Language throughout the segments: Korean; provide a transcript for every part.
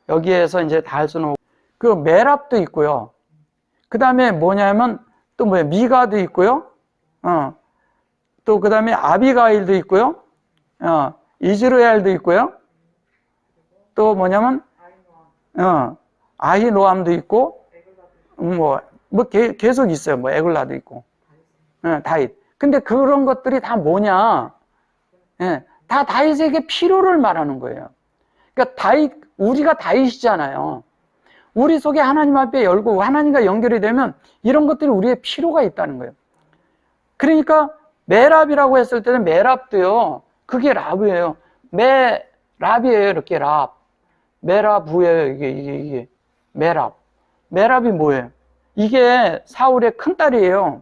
여기에서 이제 다 할 수는 없고, 그 메랍도 있고요. 그 다음에 뭐냐면 또 뭐야, 미가도 있고요. 또 그 다음에 아비가일도 있고요. 이즈라엘도 있고요. 또 뭐냐면 아히노암도 있고, 계속 있어요. 뭐 에글라도 있고, 다윗. 근데 그런 것들이 다 뭐냐? 다 다윗에게 필요를 말하는 거예요. 그러니까 우리가 다윗이잖아요. 우리 속에 하나님 앞에 열고 하나님과 연결이 되면 이런 것들이 우리의 필요가 있다는 거예요. 그러니까 메랍이라고 했을 때는 메랍도요, 그게 랍이에요. 메랍이에요. 이렇게 랍. 메라부예요. 이게 메랍. 메랍이 뭐예요? 이게 사울의 큰딸이에요.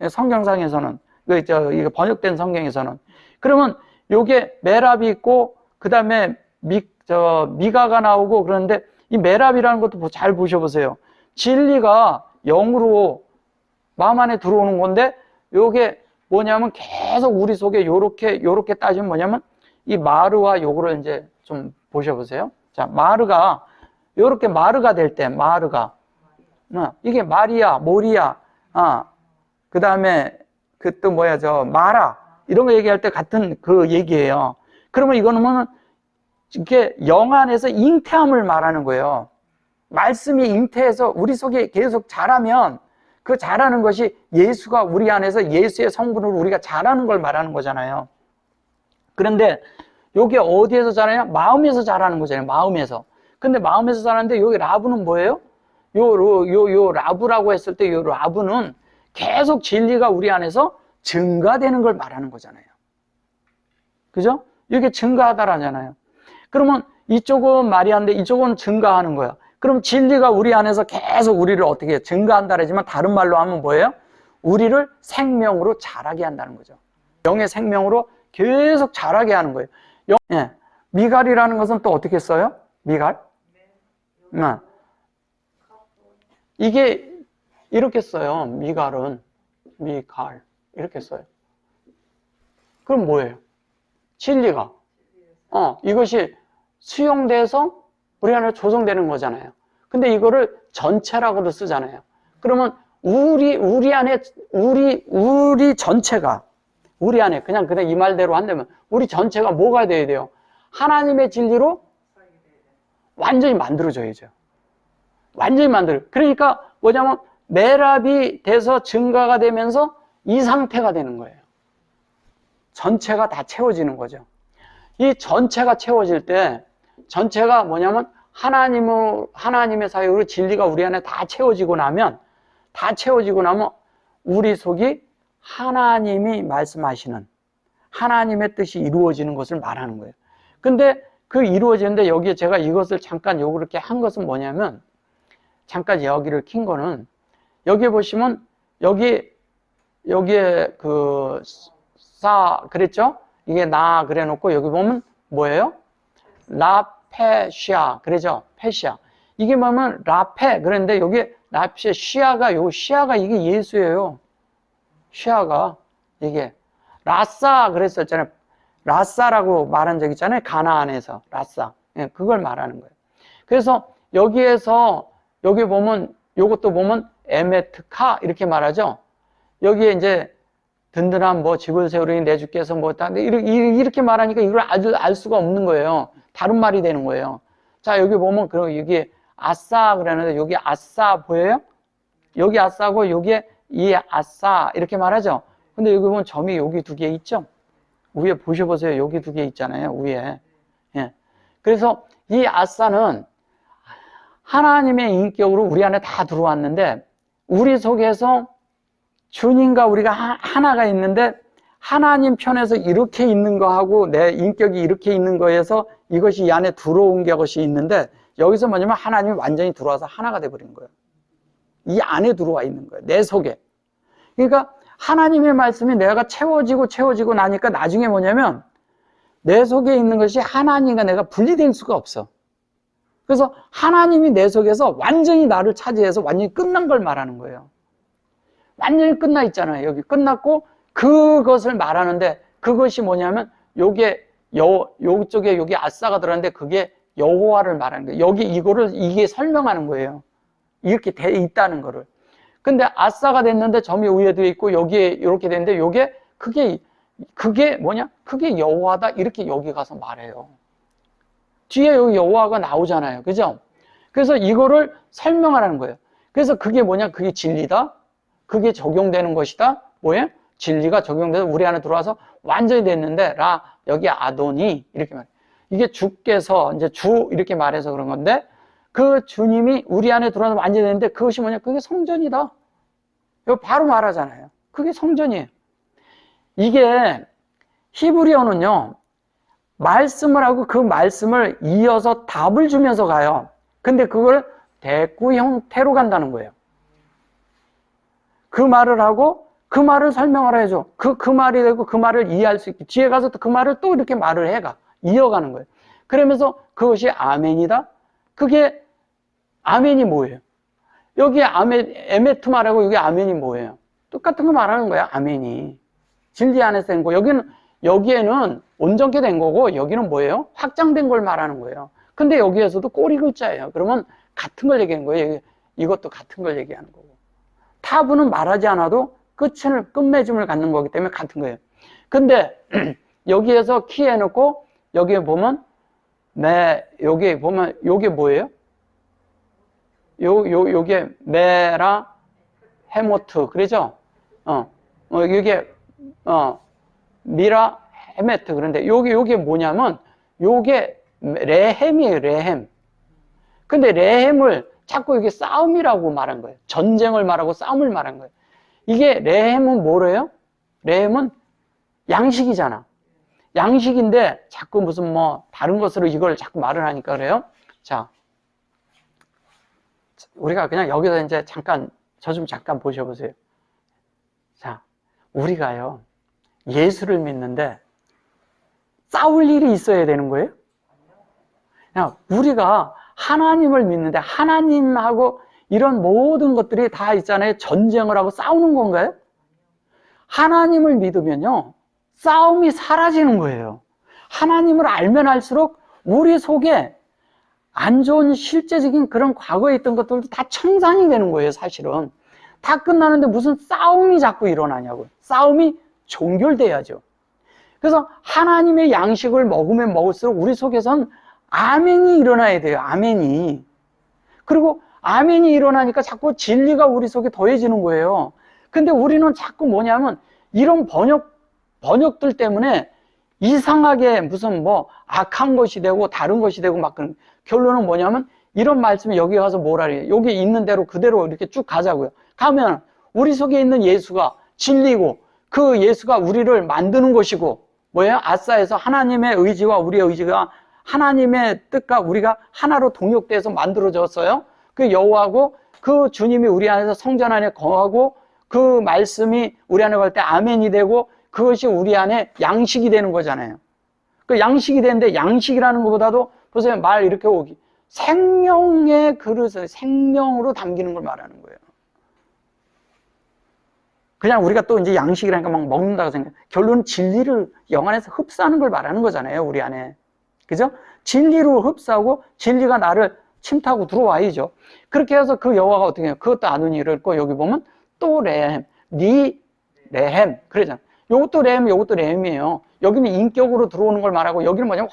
성경상에서는. 이거 번역된 성경에서는. 그러면 요게 메랍이 있고, 그 다음에 미가가 나오고, 그런데 이 메랍이라는 것도 잘 보셔보세요. 진리가 영으로 마음 안에 들어오는 건데, 요게 뭐냐면 계속 우리 속에 요렇게 따지면 뭐냐면, 이 마르와 요거를 이제 좀 보셔보세요. 자, 마르가, 요렇게 마르가 될 때, 마르가. 이게 마리아, 모리아, 그 다음에 또 마라. 이런 거 얘기할 때 같은 그 얘기예요. 그러면 이거는 뭐는 이렇게 영 안에서 잉태함을 말하는 거예요. 말씀이 잉태해서 우리 속에 계속 자라면 그 자라는 것이 예수가 우리 안에서 예수의 성분으로 우리가 자라는 걸 말하는 거잖아요. 그런데 요게 어디에서 자라냐? 마음에서 자라는 거잖아요. 마음에서. 근데 마음에서 자라는데 여기 라브는 뭐예요? 요 라브라고 했을 때 요 라브는 계속 진리가 우리 안에서 증가되는 걸 말하는 거잖아요. 그죠? 이게 증가하다라잖아요. 그러면 이쪽은 마리아인데 이쪽은 증가하는 거야. 그럼 진리가 우리 안에서 계속 우리를 어떻게 증가한다 그러지만 다른 말로 하면 뭐예요? 우리를 생명으로 자라게 한다는 거죠. 영의 생명으로 계속 자라게 하는 거예요. 미갈이라는 것은 또 어떻게 써요? 미갈? 이게 이렇게 써요. 미갈 이렇게 써요. 그럼 뭐예요? 진리가 이것이 수용돼서 우리 안에 조성되는 거잖아요. 근데 이거를 전체라고도 쓰잖아요. 그러면 우리 안에 우리 전체가 우리 안에 그냥 이 말대로 한다면 우리 전체가 뭐가 돼야 돼요? 하나님의 진리로 완전히 만들어져야죠. 완전히 그러니까 뭐냐면 메랍이 돼서 증가가 되면서 이 상태가 되는 거예요. 전체가 다 채워지는 거죠. 이 전체가 채워질 때 전체가 뭐냐면 하나님의 사역으로 진리가 우리 안에 다 채워지고 나면 우리 속이 하나님이 말씀하시는 하나님의 뜻이 이루어지는 것을 말하는 거예요. 근데 그 이루어지는데 여기에 제가 이것을 잠깐 이렇게 한 것은 뭐냐면 잠깐 여기를 킨 거는 여기에 보시면 여기에 그랬죠? 이게 나 그래 놓고 여기 보면 뭐예요? 라페시아 그러죠? 페시아. 이게 뭐냐면 라페 그런데 여기 라페 시아가 시아가 이게 예수예요. 시아가 이게 라싸 그랬었잖아요. 라싸라고 말한 적 있잖아요. 가나안에서 라싸. 그걸 말하는 거예요. 그래서 여기에서 여기 보면 요것도 보면 에메트카 이렇게 말하죠. 여기에 이제 든든한 집을 세우려니 내 주께서 이렇게 말하니까 이걸 알 수가 없는 거예요. 다른 말이 되는 거예요. 자, 여기 보면 그럼 여기 아싸 그러는데 여기 아싸 보여요? 여기 아싸고 여기에 이 아싸 이렇게 말하죠. 근데 여기 보면 점이 여기 2개 있죠. 위에 보셔보세요. 여기 2개 있잖아요. 위에. 그래서 이 아싸는 하나님의 인격으로 우리 안에 다 들어왔는데 우리 속에서 주님과 우리가 하나가 있는데 하나님 편에서 이렇게 있는 거하고 내 인격이 이렇게 있는 거에서 이것이 이 안에 들어온 것이 있는데 여기서 뭐냐면 하나님이 완전히 들어와서 하나가 돼버린 거예요. 이 안에 들어와 있는 거예요. 내 속에. 그러니까 하나님의 말씀이 내가 채워지고 나니까 나중에 뭐냐면 내 속에 있는 것이 하나님과 내가 분리될 수가 없어. 그래서 하나님이 내 속에서 완전히 나를 차지해서 완전히 끝난 걸 말하는 거예요. 완전히 끝나 있잖아요. 여기 끝났고 그것을 말하는데 그것이 뭐냐면 요쪽에 여기 아싸가 들어갔는데 그게 여호와를 말하는 거예요. 여기 이게 설명하는 거예요. 이렇게 돼 있다는 거를. 근데 아싸가 됐는데 점이 위에 있고 여기에 이렇게 됐는데 그게 뭐냐? 그게 여호와다. 이렇게 여기 가서 말해요. 뒤에 여기 여호와가 나오잖아요. 그죠? 그래서 이거를 설명하라는 거예요. 그래서 그게 뭐냐? 그게 진리다. 그게 적용되는 것이다. 뭐예요? 진리가 적용돼서 우리 안에 들어와서 완전히 됐는데 여기 아도니 이렇게 말해요. 이게 주께서 이제 주 이렇게 말해서 그런 건데 그 주님이 우리 안에 들어와서 완전히 됐는데 그것이 뭐냐? 그게 성전이다. 이거 바로 말하잖아요. 그게 성전이에요. 이게 히브리어는요. 말씀을 하고 그 말씀을 이어서 답을 주면서 가요. 근데 그걸 대꾸 형태로 간다는 거예요. 그 말을 하고 그 말을 설명을 해줘. 그 말이 되고 그 말을 이해할 수 있게 뒤에 가서 그 말을 또 이렇게 말을 해가. 이어가는 거예요. 그러면서 그것이 아멘이다. 그게 아멘이 뭐예요? 여기 에메트 말하고 여기 아멘이 뭐예요? 똑같은 거 말하는 거야. 아멘이. 진리 안에서 된 거. 여기에는 온전케 된 거고 여기는 뭐예요? 확장된 걸 말하는 거예요. 근데 여기에서도 꼬리 글자예요. 그러면 같은 걸 얘기하는 거예요. 이것도 같은 걸 얘기하는 거고. 타부는 말하지 않아도 끝맺음을 갖는 거기 때문에 같은 거예요. 근데 여기에서 키 해놓고 여기에 보면 여기 보면 요게 뭐예요? 요게 메라 헤모트 그러죠? 이게 미라 헤메트. 그런데 요게 뭐냐면 요게 레헴이에요. 레헴. 근데 레헴을 자꾸 이게 싸움이라고 말한 거예요. 전쟁을 말하고 싸움을 말한 거예요. 이게 레헴은 뭐래요? 레헴은 양식이잖아. 양식인데 자꾸 무슨 다른 것으로 이걸 자꾸 말을 하니까 그래요. 자, 우리가 그냥 여기서 이제 저 좀 잠깐 보셔보세요. 자, 우리가요 예수를 믿는데 싸울 일이 있어야 되는 거예요? 그냥 우리가 하나님을 믿는데 하나님하고 이런 모든 것들이 다 있잖아요. 전쟁을 하고 싸우는 건가요? 하나님을 믿으면요 싸움이 사라지는 거예요. 하나님을 알면 알수록 우리 속에 안 좋은 실제적인 그런 과거에 있던 것들도 다 청산이 되는 거예요. 사실은 다 끝나는데 무슨 싸움이 자꾸 일어나냐고요. 싸움이 종결돼야죠. 그래서 하나님의 양식을 먹으면 먹을수록 우리 속에선 아멘이 일어나야 돼요. 아멘이. 그리고 아멘이 일어나니까 자꾸 진리가 우리 속에 더해지는 거예요. 근데 우리는 자꾸 뭐냐면 이런 번역들 때문에 이상하게 무슨 악한 것이 되고 다른 것이 되고 막 그런. 결론은 뭐냐면 이런 말씀이 여기 가서 뭐라 그래요? 여기 있는 대로 그대로 이렇게 쭉 가자고요. 가면 우리 속에 있는 예수가 진리고 그 예수가 우리를 만드는 것이고 뭐예요? 아싸에서 하나님의 의지와 우리의 의지가 하나님의 뜻과 우리가 하나로 동역돼서 만들어졌어요. 그 여호와고 그 주님이 우리 안에서 성전 안에 거하고 그 말씀이 우리 안에 갈 때 아멘이 되고 그것이 우리 안에 양식이 되는 거잖아요. 그 양식이 되는데 양식이라는 것보다도 보세요. 말 이렇게 오기. 생명의 그릇을 생명으로 담기는 걸 말하는 거예요. 그냥 우리가 또 이제 양식이라니까 막 먹는다고 생각해요. 결론은 진리를 영 안에서 흡수하는 걸 말하는 거잖아요. 우리 안에. 그죠? 진리로 흡수하고 진리가 나를 침투하고 들어와야죠. 그렇게 해서 그 여호와가 어떻게 해요? 그것도 아누니를 읽고 여기 보면 또 레헴, 니 레헴 그러잖아. 요것도 레헴, 요것도 레헴이에요. 여기는 인격으로 들어오는 걸 말하고 여기는 뭐냐면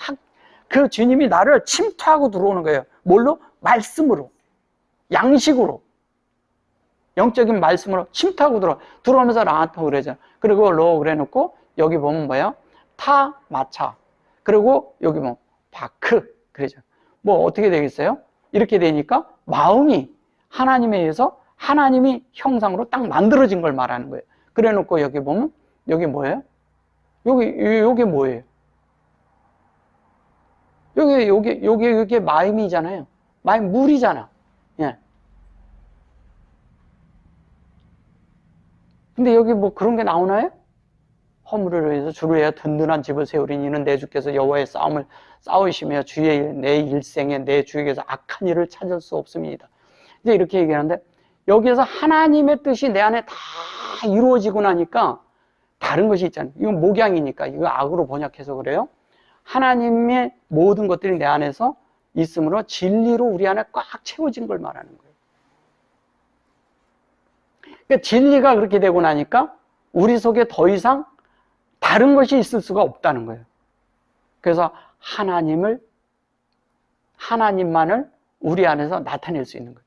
그 주님이 나를 침투하고 들어오는 거예요. 뭘로? 말씀으로. 양식으로. 영적인 말씀으로 침투하고 들어오면서 라한토 그러죠. 그리고 로 그래 놓고 여기 보면 뭐예요? 타, 마차. 그리고 여기 뭐 바크 그러죠. 뭐 어떻게 되겠어요? 이렇게 되니까 마음이 하나님에 의해서 하나님이 형상으로 딱 만들어진 걸 말하는 거예요. 그래 놓고 여기 보면 여기 뭐예요? 여기 뭐예요? 여기 마음이잖아요. 마음 물이잖아. 예. 근데 여기 뭐 그런 게 나오나요? 허물을 위해서 주를 위하여 든든한 집을 세우리니 이는 내 주께서 여호와의 싸움을 싸우시며 주의 내 일생에 내 주에게서 악한 일을 찾을 수 없습니다. 이제 이렇게 얘기하는데 여기에서 하나님의 뜻이 내 안에 다 이루어지고 나니까 다른 것이 있잖아요. 이건 목양이니까 이거 악으로 번역해서 그래요. 하나님의 모든 것들이 내 안에서 있으므로 진리로 우리 안에 꽉 채워진 걸 말하는 거예요. 그러니까 진리가 그렇게 되고 나니까 우리 속에 더 이상 다른 것이 있을 수가 없다는 거예요. 그래서 하나님만을 우리 안에서 나타낼 수 있는 거예요.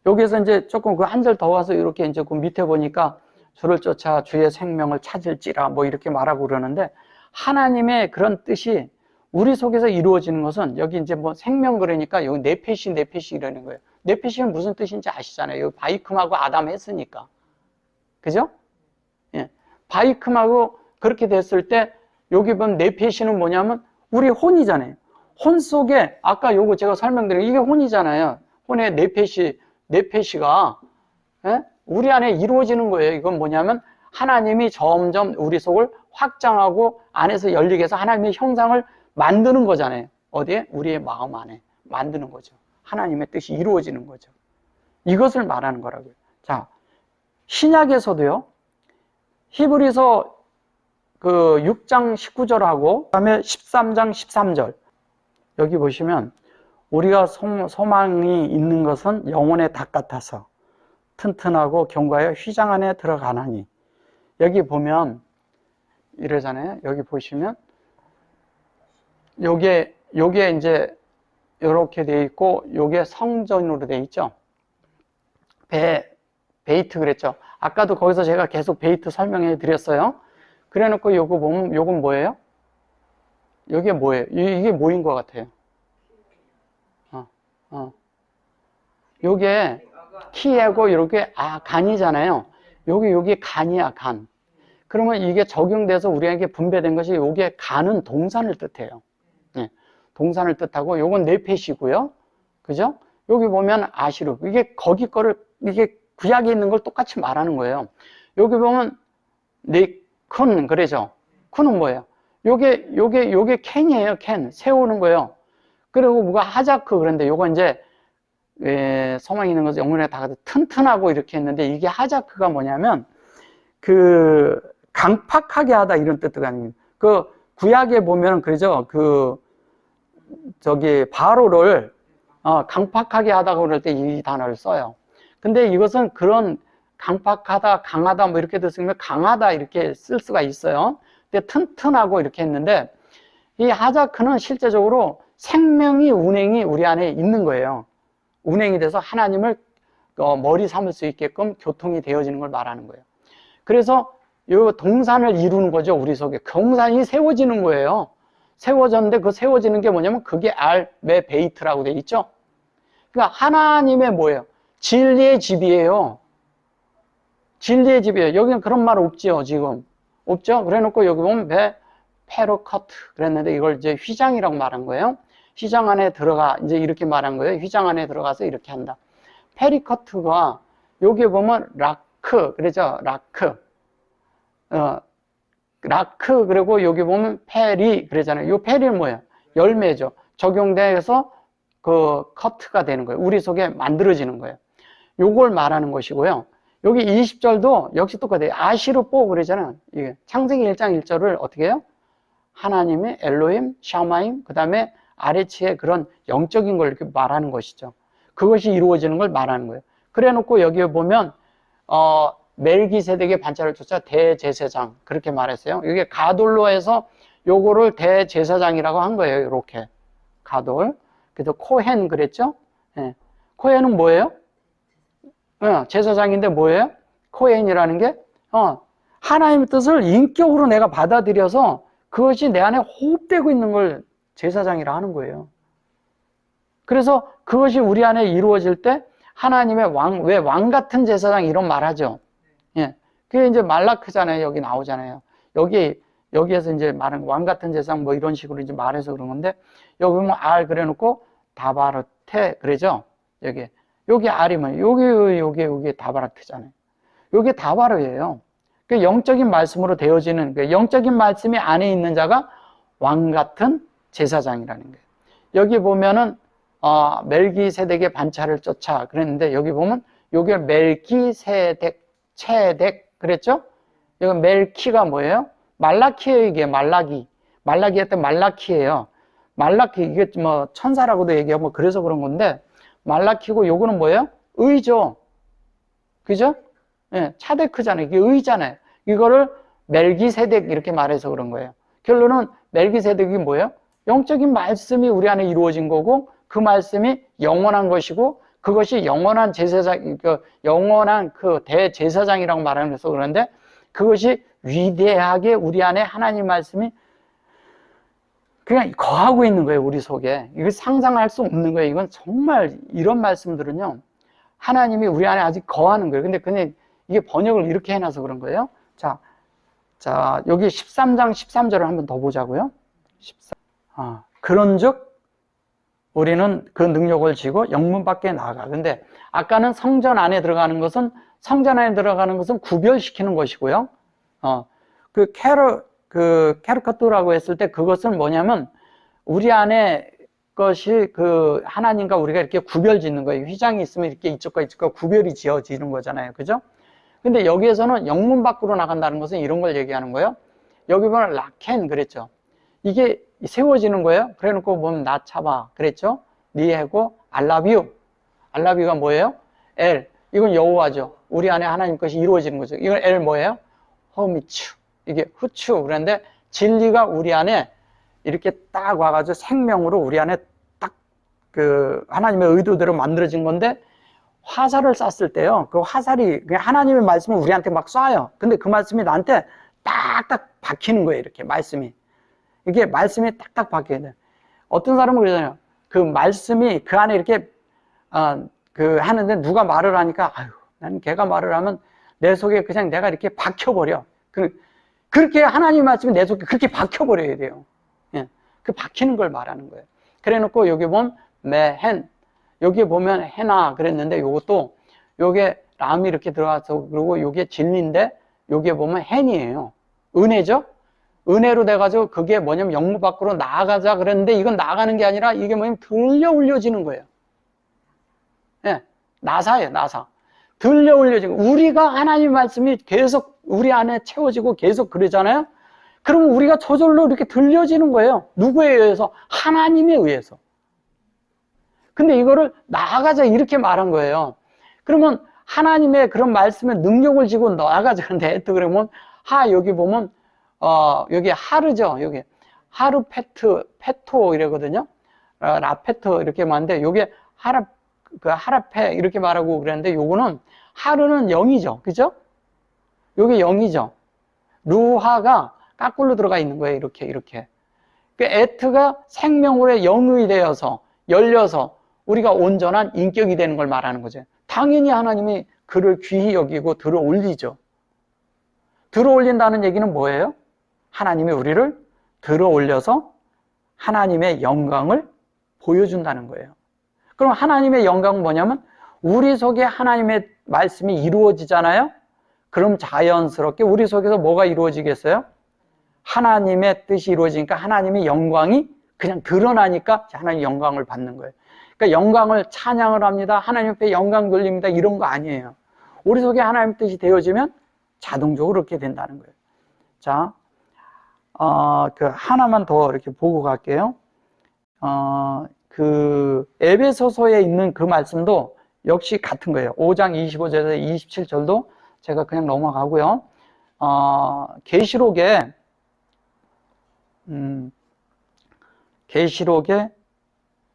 여기서 이제 조금 그 한 절 더 와서 이렇게 이제 그 밑에 보니까 주를 쫓아 주의 생명을 찾을지라 뭐 이렇게 말하고 그러는데, 하나님의 그런 뜻이 우리 속에서 이루어지는 것은 여기 이제 뭐 생명 그러니까 여기 네페시 이러는 거예요. 네페시는 무슨 뜻인지 아시잖아요. 여기 바이큼하고 아담 했으니까. 그죠? 예. 바이큼하고 그렇게 됐을 때 여기 보면 네페시는 뭐냐면 우리 혼이잖아요. 혼 속에 아까 요거 제가 설명드린 이게 혼이잖아요. 혼의 네페시가 예? 우리 안에 이루어지는 거예요. 이건 뭐냐면 하나님이 점점 우리 속을 확장하고 안에서 열리게 해서 하나님의 형상을 만드는 거잖아요. 어디에? 우리의 마음 안에 만드는 거죠. 하나님의 뜻이 이루어지는 거죠. 이것을 말하는 거라고요. 자, 신약에서도요. 히브리서 그 6장 19절하고 그다음에 13장 13절 여기 보시면 우리가 소망이 있는 것은 영혼의 닭 같아서 튼튼하고 견고하여 휘장 안에 들어가나니, 여기 보면 이러잖아요. 여기 보시면 요게 이제 이렇게 돼 있고 요게 성전으로 돼 있죠. 베이트 그랬죠. 아까도 거기서 제가 계속 베이트 설명해 드렸어요. 그래 놓고 요거 보면 요건 뭐예요? 요게 뭐예요? 이게 뭐인 것 같아요? 요게 키하고 이렇게 간이잖아요. 요게 간이야, 간. 그러면 이게 적용돼서 우리에게 분배된 것이 요게 간은 동산을 뜻해요. 네. 동산을 뜻하고 요건 네페시고요. 그죠? 여기 보면 아시르. 이게 거기 거를 이게 구약에 있는 걸 똑같이 말하는 거예요. 여기 보면 큰 그래죠. 큰은 뭐예요? 요게 캔이에요. 캔. 세우는 거예요. 그리고 뭐가 하자크 그런데 요거 이제 소망이 있는 것은 영혼에 다 튼튼하고 이렇게 했는데, 이게 하자크가 뭐냐면 그 강팍하게 하다 이런 뜻도 아닙니다. 그 구약에 보면 그러죠. 그 저기 바로를 강팍하게 하다고 그럴 때 이 단어를 써요. 근데 이것은 그런 강팍하다, 강하다 뭐 이렇게 쓰면 강하다 이렇게 쓸 수가 있어요. 근데 튼튼하고 이렇게 했는데, 이 하자크는 실제적으로 생명이 운행이 우리 안에 있는 거예요. 운행이 돼서 하나님을 머리 삼을 수 있게끔 교통이 되어지는 걸 말하는 거예요. 그래서 이 동산을 이루는 거죠. 우리 속에 동산이 세워지는 거예요. 세워졌는데 그 세워지는 게 뭐냐면 그게 알메베이트라고 돼 있죠. 그러니까 하나님의 뭐예요? 진리의 집이에요. 진리의 집이에요. 여기는 그런 말 없지요, 지금. 없죠? 그래 놓고 여기 보면 페로커트 그랬는데 이걸 이제 휘장이라고 말한 거예요. 휘장 안에 들어가, 이제 이렇게 말한 거예요. 휘장 안에 들어가서 이렇게 한다. 페리커트가 여기 보면 라크, 그러죠? 라크, 그리고 여기 보면 페리, 그러잖아요. 요 페리는 뭐예요? 열매죠. 적용돼서 그 커트가 되는 거예요. 우리 속에 만들어지는 거예요. 요걸 말하는 것이고요. 여기 20절도 역시 똑같아요. 아시르뽀 그러잖아요. 이게 창세기 1장 1절을 어떻게 해요? 하나님의 엘로힘, 샤마임, 그 다음에 아래치의 그런 영적인 걸 이렇게 말하는 것이죠. 그것이 이루어지는 걸 말하는 거예요. 그래 놓고 여기에 보면 멜기세덱의 반차를 쫓아 대제사장 그렇게 말했어요. 이게 가돌로 해서 요거를 대제사장이라고 한 거예요. 이렇게 가돌. 그래서 코헨 그랬죠. 예. 코헨은 뭐예요? 제사장인데 뭐예요? 코헨이라는 게 하나님의 뜻을 인격으로 내가 받아들여서 그것이 내 안에 호흡되고 있는 걸 제사장이라 하는 거예요. 그래서 그것이 우리 안에 이루어질 때 하나님의 왜 왕 같은 제사장 이런 말 하죠. 예. 그게 이제 말라크잖아요. 여기 나오잖아요. 여기에서 이제 말하는 왕 같은 제사장 뭐 이런 식으로 이제 말해서 그런 건데, 여기 보면 그래 놓고 다바르테 그러죠. 여기 알이 뭐예요? 여기 다바르트잖아요. 여기 다바르예요. 그 영적인 말씀으로 되어지는 그 영적인 말씀이 안에 있는 자가 왕 같은 제사장이라는 거예요. 여기 보면은 멜기세덱의 반차를 쫓아 그랬는데, 여기 보면 여기 멜기세덱 체덱 그랬죠? 여기 멜키가 뭐예요? 말라키예요. 이게 말라기 할 때 말라키예요. 말라키, 이게 뭐 천사라고도 얘기하고 그래서 그런 건데, 말라키고 요거는 뭐예요? 의죠. 그죠? 예, 차데크잖아요. 이게 의잖아요. 이거를 멜기세덱 이렇게 말해서 그런 거예요. 결론은 멜기세덱이 뭐예요? 영적인 말씀이 우리 안에 이루어진 거고, 그 말씀이 영원한 것이고, 그것이 영원한 제사장, 영원한 그 대제사장이라고 말하는 것서 그런데, 그것이 위대하게 우리 안에 하나님 말씀이 그냥 거하고 있는 거예요, 우리 속에. 이거 상상할 수 없는 거예요. 이건 정말 이런 말씀들은요, 하나님이 우리 안에 아직 거하는 거예요. 근데 그냥 이게 번역을 이렇게 해놔서 그런 거예요. 자, 여기 13장 13절을 한번 더 보자고요. 14. 그런즉 우리는 그 능력을 지고 영문 밖에 나가. 근데 아까는 성전 안에 들어가는 것은 구별시키는 것이고요. 캐르커트라고 했을 때 그것은 뭐냐면 우리 안에 것이 그 하나님과 우리가 이렇게 구별 짓는 거예요. 휘장이 있으면 이렇게 이쪽과 이쪽과 구별이 지어지는 거잖아요. 그죠? 근데 여기에서는 영문 밖으로 나간다는 것은 이런 걸 얘기하는 거예요. 여기 보면 라켄 그랬죠. 이게 세워지는 거예요. 그래 놓고 보면 나차바 그랬죠. 니에고 알라뷰. 알라뷰가 뭐예요? 엘. 이건 여호와죠. 우리 안에 하나님 것이 이루어지는 거죠. 이건 엘 뭐예요? 허미추. 이게 후추. 그런데 진리가 우리 안에 이렇게 딱 와가지고 생명으로 우리 안에 딱 그 하나님의 의도대로 만들어진 건데, 화살을 쐈을 때요, 그 화살이 그냥 하나님의 말씀을 우리한테 막 쏴요. 근데 그 말씀이 나한테 딱딱 박히는 거예요. 이렇게 말씀이. 이게 말씀이 딱딱 박혀야 돼. 어떤 사람은 그러잖아요. 그 말씀이 그 안에 이렇게 하는데 누가 말을 하니까 아유, 나는 걔가 말을 하면 내 속에 그냥 내가 이렇게 박혀버려. 그렇게 하나님 말씀이 내 속에 그렇게 박혀버려야 돼요. 예, 그 박히는 걸 말하는 거예요. 그래 놓고 여기 보면 메헨, 여기 보면 헤나 그랬는데 요것도 요게 람이 이렇게 들어가서 그리고 요게 진리인데 요게 보면 헨이에요. 은혜죠? 은혜로 돼가지고 그게 뭐냐면 영무 밖으로 나아가자 그랬는데 이건 나아가는 게 아니라 이게 뭐냐면 들려 올려지는 거예요. 예, 나사예요, 나사. 들려 올려지고 우리가 하나님 말씀이 계속 우리 안에 채워지고 계속 그러잖아요. 그러면 우리가 저절로 이렇게 들려지는 거예요. 누구에 의해서? 하나님에 의해서. 근데 이거를 나아가자 이렇게 말한 거예요. 그러면 하나님의 그런 말씀에 능력을 지고 나아가자. 근데 또 그러면 여기 보면 여기 하르죠. 여기 하르 페토 이러거든요. 라페토 이렇게 말하는데 요게 하라페 이렇게 말하고 그랬는데 요거는 하르는 영이죠. 그죠? 요게 영이죠. 루하가 까꿀로 들어가 있는 거예요. 이렇게. 그 에트가 생명으로 영이 되어서 열려서 우리가 온전한 인격이 되는 걸 말하는 거죠. 당연히 하나님이 그를 귀히 여기고 들어 올리죠. 들어 올린다는 얘기는 뭐예요? 하나님이 우리를 들어 올려서 하나님의 영광을 보여준다는 거예요. 그럼 하나님의 영광은 뭐냐면 우리 속에 하나님의 말씀이 이루어지잖아요. 그럼 자연스럽게 우리 속에서 뭐가 이루어지겠어요? 하나님의 뜻이 이루어지니까 하나님의 영광이 그냥 드러나니까 하나님의 영광을 받는 거예요. 그러니까 영광을 찬양을 합니다. 하나님 앞에 영광 돌립니다. 이런 거 아니에요. 우리 속에 하나님의 뜻이 되어지면 자동적으로 그렇게 된다는 거예요. 자, 그 하나만 더 이렇게 보고 갈게요. 그 에베소서에 있는 그 말씀도 역시 같은 거예요. 5장 25절에서 27절도 제가 그냥 넘어가고요. 계시록에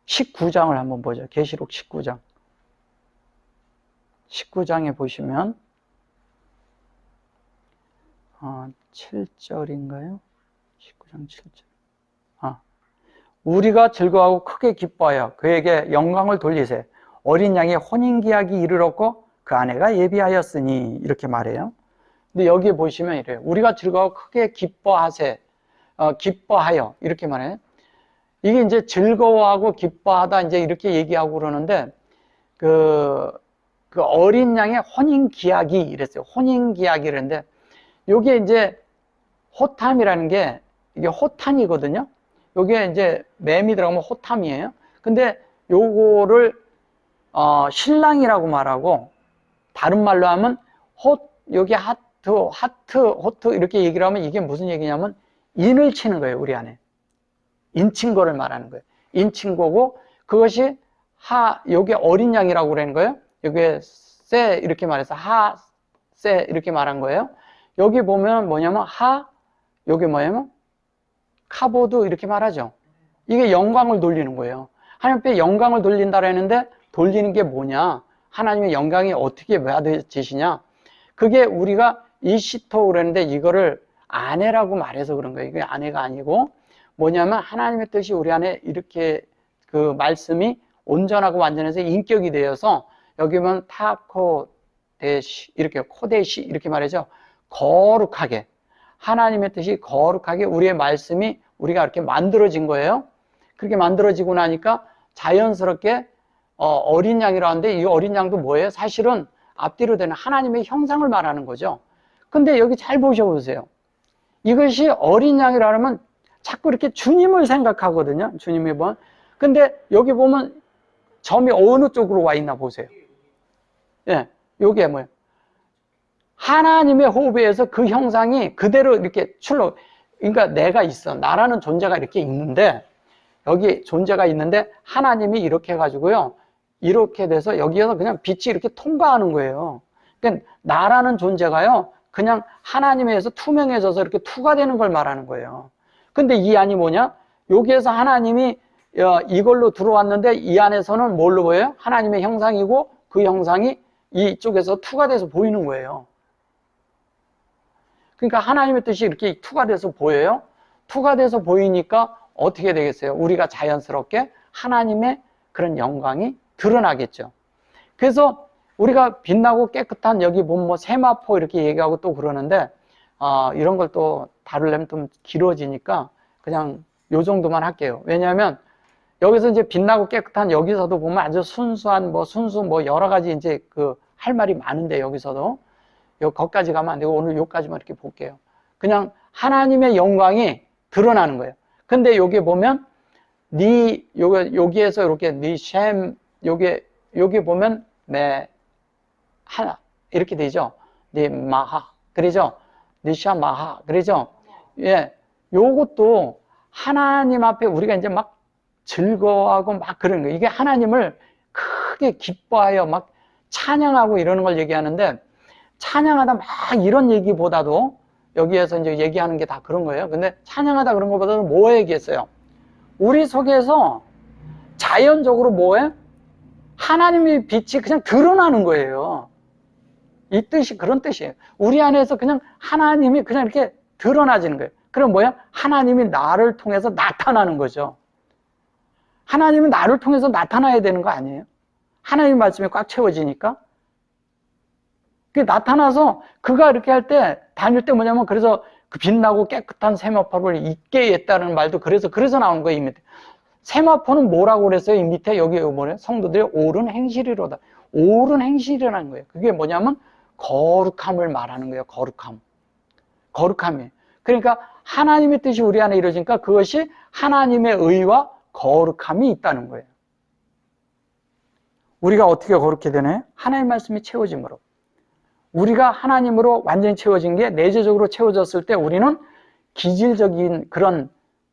19장을 한번 보죠. 계시록 19장. 19장에 보시면 7절인가요? 19장 7절. 우리가 즐거워하고 크게 기뻐하여 그에게 영광을 돌리세. 어린 양의 혼인기약이 이르렀고 그 아내가 예비하였으니 이렇게 말해요. 근데 여기에 보시면 이래요. 우리가 즐거워 크게 기뻐하세. 기뻐하여 이렇게 말해요. 이게 이제 즐거워하고 기뻐하다 이제 이렇게 얘기하고 그러는데 그 어린 양의 혼인기약이 이랬어요. 혼인기약이 이랬는데 요게 이제 호탐이라는 게 이게 호탄이거든요. 요게 이제 맴이 들어가면 호탐이에요. 근데 요거를 신랑이라고 말하고 다른 말로 하면 여기 호트 이렇게 얘기를 하면 이게 무슨 얘기냐면 인을 치는 거예요, 우리 안에. 인친거를 말하는 거예요. 인친거고 그것이 요게 어린 양이라고 그러는 거예요. 요게 세 이렇게 말해서 세 이렇게 말한 거예요. 여기 보면 뭐냐면 요게 뭐냐면 카보드 이렇게 말하죠. 이게 영광을 돌리는 거예요. 하나님 앞에 영광을 돌린다고 했는데 돌리는 게 뭐냐? 하나님의 영광이 어떻게 받아지시냐? 그게 우리가 이시토 그랬는데 이거를 아내라고 말해서 그런 거예요. 이게 아내가 아니고 뭐냐면 하나님의 뜻이 우리 안에 이렇게 그 말씀이 온전하고 완전해서 인격이 되어서 여기 보면 타코데시 이렇게 코데시 이렇게 말하죠. 거룩하게 하나님의 뜻이 거룩하게 우리의 말씀이 우리가 이렇게 만들어진 거예요. 그렇게 만들어지고 나니까 자연스럽게 어린 양이라고 하는데 이 어린 양도 뭐예요? 사실은 앞뒤로 되는 하나님의 형상을 말하는 거죠. 근데 여기 잘 보셔보세요. 이것이 어린 양이라 하면 자꾸 이렇게 주님을 생각하거든요. 주님이 뭐. 근데 여기 보면 점이 어느 쪽으로 와 있나 보세요. 예, 요게 뭐예요? 하나님의 호흡에서 그 형상이 그대로 이렇게 그러니까 내가 있어. 나라는 존재가 이렇게 있는데, 여기 존재가 있는데, 하나님이 이렇게 해가지고요. 이렇게 돼서 여기에서 그냥 빛이 이렇게 통과하는 거예요. 그러니까 나라는 존재가요. 그냥 하나님에 의해서 투명해져서 이렇게 투과되는 걸 말하는 거예요. 근데 이 안이 뭐냐? 여기에서 하나님이 이걸로 들어왔는데 이 안에서는 뭘로 보여요? 하나님의 형상이고 그 형상이 이쪽에서 투과돼서 보이는 거예요. 그러니까 하나님의 뜻이 이렇게 투과돼서 보여요. 투과돼서 보이니까 어떻게 되겠어요? 우리가 자연스럽게 하나님의 그런 영광이 드러나겠죠. 그래서 우리가 빛나고 깨끗한 여기 보면 뭐 세마포 이렇게 얘기하고 또 그러는데 이런 걸 또 다루려면 좀 길어지니까 그냥 요 정도만 할게요. 왜냐하면 여기서 이제 빛나고 깨끗한 여기서도 보면 아주 순수한 순수 여러 가지 이제 할 말이 많은데 여기서도 거기까지 가면 안 되고 오늘 요까지만 이렇게 볼게요. 그냥 하나님의 영광이 드러나는 거예요. 근데 여기 보면 여기에서 이렇게 여기 보면 하나 이렇게 되죠. 마하 그러죠. 니샤마하 그러죠. 예, 요것도 하나님 앞에 우리가 이제 막 즐거워하고 막 그런 거예요. 이게 하나님을 크게 기뻐하여 막 찬양하고 이러는 걸 얘기하는데 찬양하다 막 이런 얘기보다도 여기에서 이제 얘기하는 게 다 그런 거예요. 근데 찬양하다 그런 것보다는 뭐 얘기했어요? 우리 속에서 자연적으로 뭐예요? 하나님의 빛이 그냥 드러나는 거예요. 이 뜻이 그런 뜻이에요. 우리 안에서 그냥 하나님이 그냥 이렇게 드러나지는 거예요. 그럼 뭐야? 하나님이 나를 통해서 나타나는 거죠. 하나님은 나를 통해서 나타나야 되는 거 아니에요? 하나님 말씀이 꽉 채워지니까. 그게 나타나서 그가 이렇게 할 때 다닐 때 뭐냐면 그래서 그 빛나고 깨끗한 세마포를 있게 했다는 말도 그래서 나오는 거예요. 이 밑에. 세마포는 뭐라고 그랬어요? 이 밑에 여기 뭐래요? 성도들이 옳은 행실이로다. 옳은 행실이라는 거예요. 그게 뭐냐면 거룩함을 말하는 거예요. 거룩함이에요. 그러니까 하나님의 뜻이 우리 안에 이루어지니까 그것이 하나님의 의와 거룩함이 있다는 거예요. 우리가 어떻게 거룩해 되나요? 하나님 말씀이 채워짐으로. 우리가 하나님으로 완전히 채워진 게 내재적으로 채워졌을 때 우리는 기질적인 그런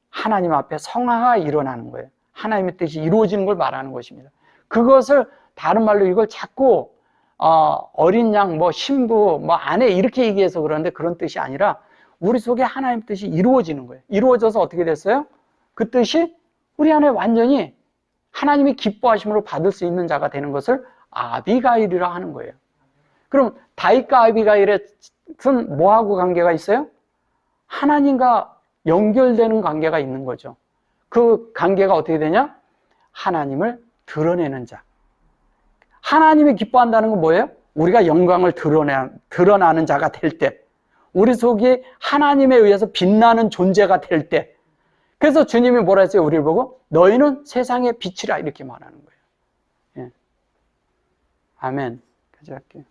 하나님 앞에 성화가 일어나는 거예요. 하나님의 뜻이 이루어지는 걸 말하는 것입니다. 그것을 다른 말로 이걸 자꾸 어린 양, 신부, 아내 이렇게 얘기해서 그러는데 그런 뜻이 아니라 우리 속에 하나님 뜻이 이루어지는 거예요. 이루어져서 어떻게 됐어요? 그 뜻이 우리 안에 완전히 하나님의 기뻐하심으로 받을 수 있는 자가 되는 것을 아비가일이라 하는 거예요. 그럼 다윗과 아비가일은 뭐하고 관계가 있어요? 하나님과 연결되는 관계가 있는 거죠. 그 관계가 어떻게 되냐? 하나님을 드러내는 자. 하나님이 기뻐한다는 건 뭐예요? 우리가 영광을 드러나는 자가 될 때, 우리 속에 하나님에 의해서 빛나는 존재가 될 때, 그래서 주님이 뭐라 했어요? 우리를 보고 너희는 세상의 빛이라 이렇게 말하는 거예요. 예. 아멘. 가져갈게요.